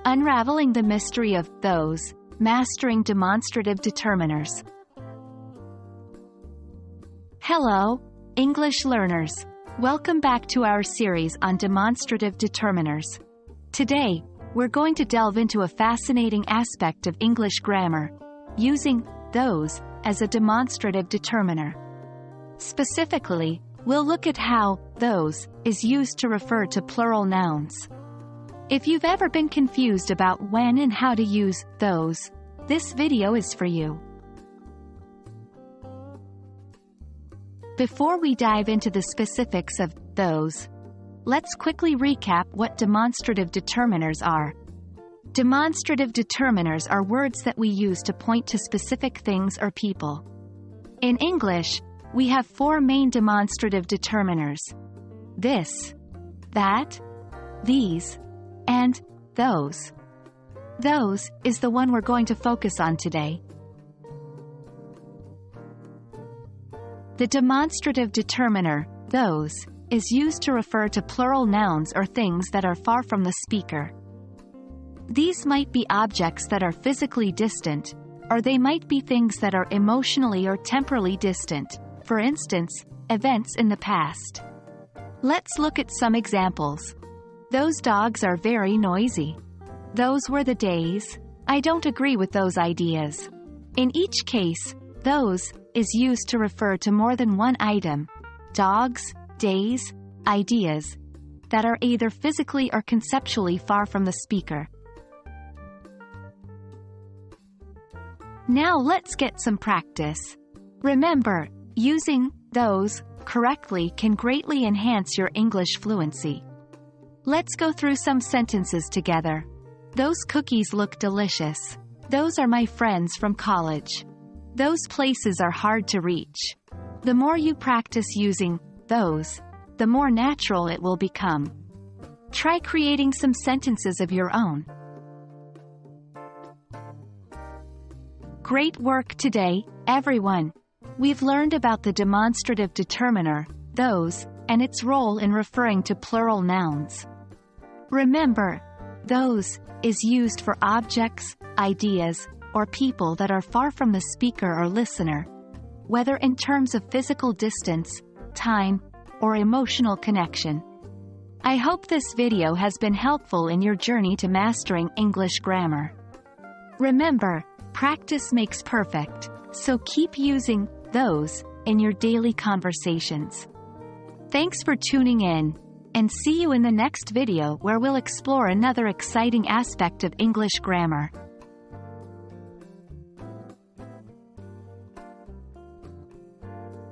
Unraveling the mystery of those, mastering demonstrative determiners. Hello, English learners. Welcome back to our series on demonstrative determiners. Today, we're going to delve into a fascinating aspect of English grammar, using those as a demonstrative determiner. Specifically, we'll look at how those is used to refer to plural nouns. If you've ever been confused about when and how to use those, this video is for you. Before we dive into the specifics of those, let's quickly recap what demonstrative determiners are. Demonstrative determiners are words that we use to point to specific things or people. In English, we have four main demonstrative determiners: this, that, these, and those. Those is the one we're going to focus on today. The demonstrative determiner, those, is used to refer to plural nouns or things that are far from the speaker. These might be objects that are physically distant, or they might be things that are emotionally or temporally distant, for instance, events in the past. Let's look at some examples. Those dogs are very noisy. Those were the days. I don't agree with those ideas. In each case, those is used to refer to more than one item, dogs, days, ideas, that are either physically or conceptually far from the speaker. Now let's get some practice. Remember, using those correctly can greatly enhance your English fluency. Let's go through some sentences together. Those cookies look delicious. Those are my friends from college. Those places are hard to reach. The more you practice using those, the more natural it will become. Try creating some sentences of your own. Great work today, everyone. We've learned about the demonstrative determiner, those, and its role in referring to plural nouns. Remember, those is used for objects, ideas, or people that are far from the speaker or listener, whether in terms of physical distance, time, or emotional connection. I hope this video has been helpful in your journey to mastering English grammar. Remember, practice makes perfect, so keep using those in your daily conversations. Thanks for tuning in, and see you in the next video where we'll explore another exciting aspect of English grammar.